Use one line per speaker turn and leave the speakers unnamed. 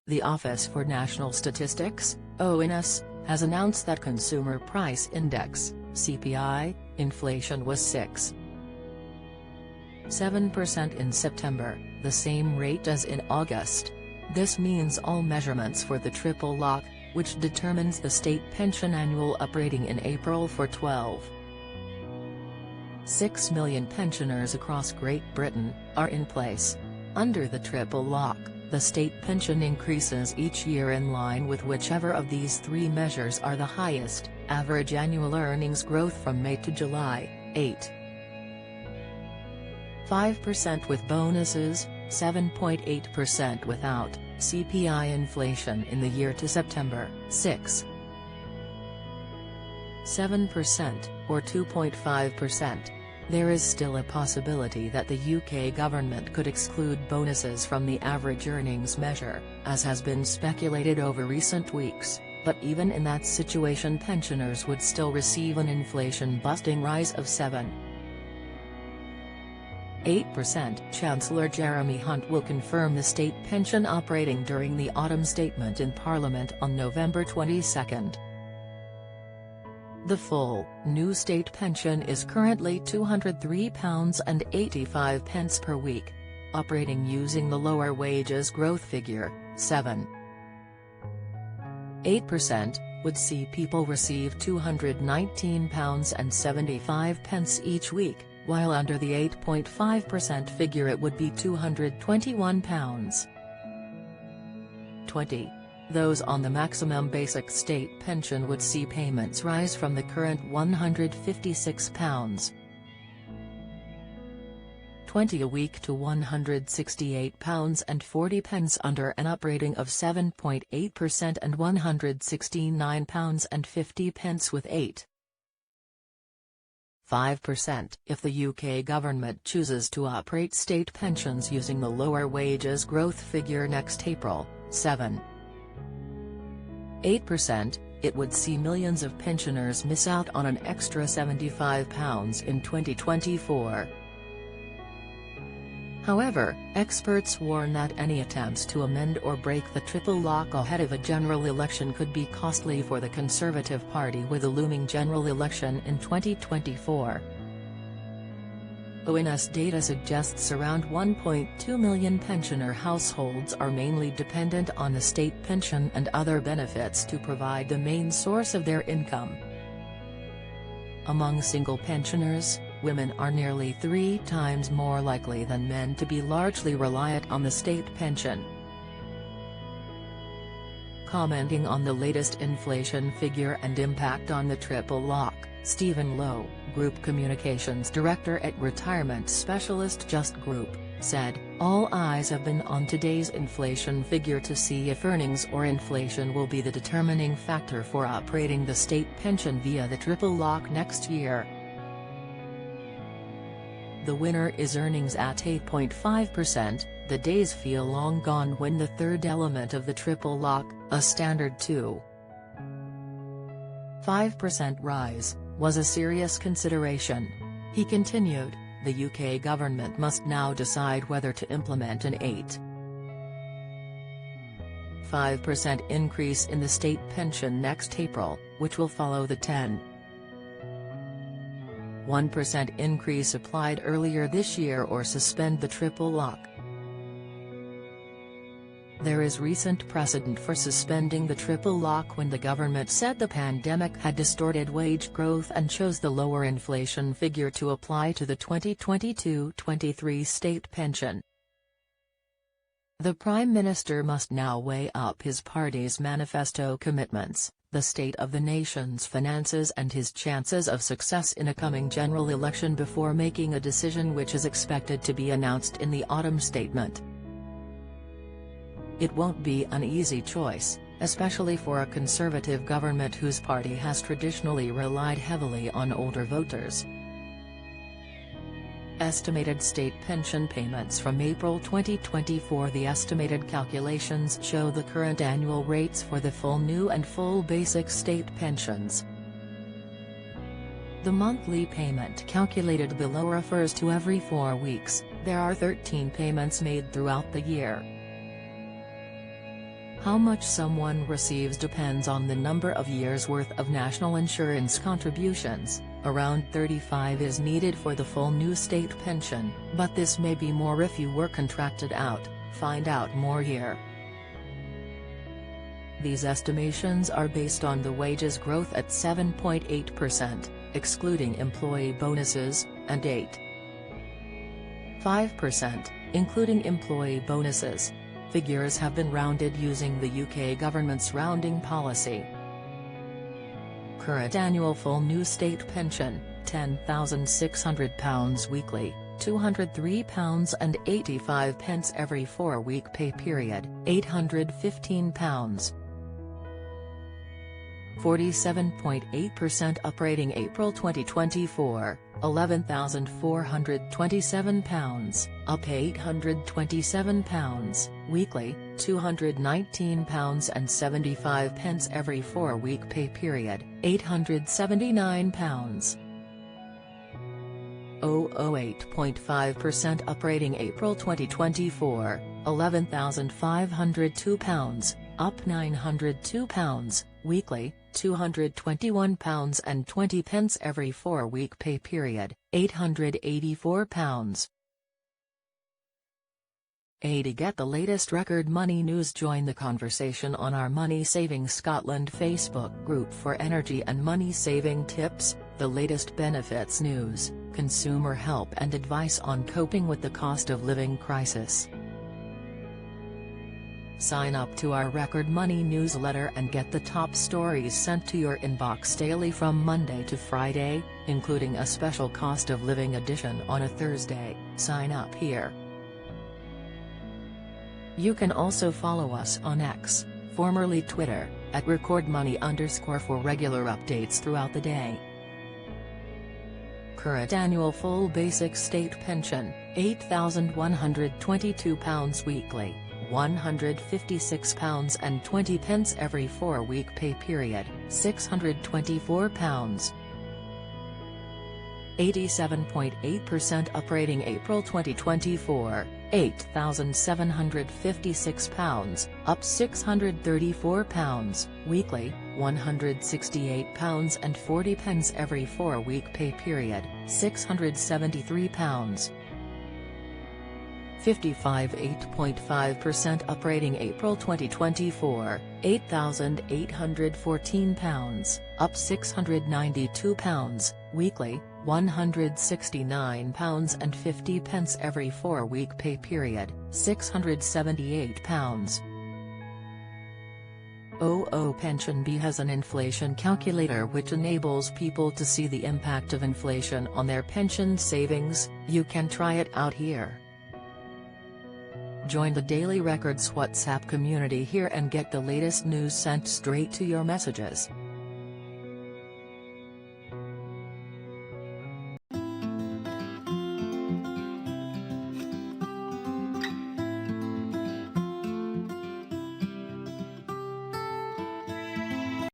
The Office for National Statistics, ONS, has announced that Consumer Price Index, CPI, inflation was 6.7% in September, the same rate as in August. This means all measurements for the triple lock, which determines the state pension annual uprating in April for 12.6 million pensioners across Great Britain, are in place. Under the triple lock, the state pension increases each year in line with whichever of these three measures are the highest: average annual earnings growth from May to July, 8.5% with bonuses, 7.8% without, CPI inflation in the year to September, 6.7%, or 2.5%. There is still a possibility that the UK government could exclude bonuses from the average earnings measure, as has been speculated over recent weeks, but even in that situation pensioners would still receive an inflation-busting rise of 7.8%. Chancellor Jeremy Hunt will confirm the state pension operating during the autumn statement in Parliament on November 22. The full, new state pension is currently £203.85 per week. Operating using the lower wages growth figure, 7.8%, would see people receive £219.75 each week, while under the 8.5% figure it would be £221.20. Those on the maximum basic state pension would see payments rise from the current £156.20 a week to £168.40 under an uprating of 7.8% and £169.50 with 8.5%. If the UK government chooses to uprate state pensions using the lower wages growth figure next April, 7.8%, it would see millions of pensioners miss out on an extra £75 in 2024. However, experts warn that any attempts to amend or break the triple lock ahead of a general election could be costly for the Conservative Party with a looming general election in 2024. ONS data suggests around 1.2 million pensioner households are mainly dependent on the state pension and other benefits to provide the main source of their income. Among single pensioners, women are nearly 3 times more likely than men to be largely reliant on the state pension. Commenting on the latest inflation figure and impact on the triple lock, Stephen Lowe, Group Communications Director at retirement specialist Just Group, said, "All eyes have been on today's inflation figure to see if earnings or inflation will be the determining factor for uprating the state pension via the triple lock next year. The winner is earnings at 8.5%, the days feel long gone when the third element of the triple lock, a standard 2.5% rise, was a serious consideration." He continued, "The UK government must now decide whether to implement an 8.5% increase in the state pension next April, which will follow the 10.1% increase applied earlier this year, or suspend the triple lock. There is recent precedent for suspending the triple lock when the government said the pandemic had distorted wage growth and chose the lower inflation figure to apply to the 2022-23 state pension. The Prime Minister must now weigh up his party's manifesto commitments, the state of the nation's finances and his chances of success in a coming general election before making a decision which is expected to be announced in the autumn statement. It won't be an easy choice, especially for a Conservative government whose party has traditionally relied heavily on older voters. Estimated state pension payments from April 2024. The estimated calculations show the current annual rates for the full new and full basic state pensions. The monthly payment calculated below refers to every 4 weeks. There are 13 payments made throughout the year. How much someone receives depends on the number of years' worth of national insurance contributions. Around 35 is needed for the full new state pension, but this may be more if you were contracted out. Find out more here. These estimations are based on the wages growth at 7.8%, excluding employee bonuses, and 8.5%, including employee bonuses. Figures have been rounded using the UK government's rounding policy. Current annual full new state pension, £10,600 weekly, £203.85 every 4-week pay period, £815. 47.8% up. Rating April 2024, £11,427, up £827, weekly, £219.75 every 4-week pay period, £879. 008.5% up. Rating April 2024, £11,502, up £902, weekly, £221.20 every 4-week pay period, £884. 80. Get the latest record money news. Join the conversation on our Money Saving Scotland Facebook group for energy and money saving tips, the latest benefits news, consumer help and advice on coping with the cost of living crisis. Sign up to our Record Money newsletter and get the top stories sent to your inbox daily from Monday to Friday, including a special cost of living edition on a Thursday. Sign up here. You can also follow us on X, formerly Twitter, at @RecordMoney_ for regular updates throughout the day. Current annual full basic state pension, £8,122 weekly, £156.20 every 4-week pay period, £624. 87.8% up. Rating April 2024, £8,756, up £634, weekly, £168.40 every 4-week pay period, £673. 55.8% up. Rating April 2024, £8,814, up £692, weekly, £169.50 every 4-week pay period, £678. 00 PensionBee has an inflation calculator which enables people to see the impact of inflation on their pension savings. You can try it out here. Join the Daily Records WhatsApp community here and get the latest news sent straight to your messages.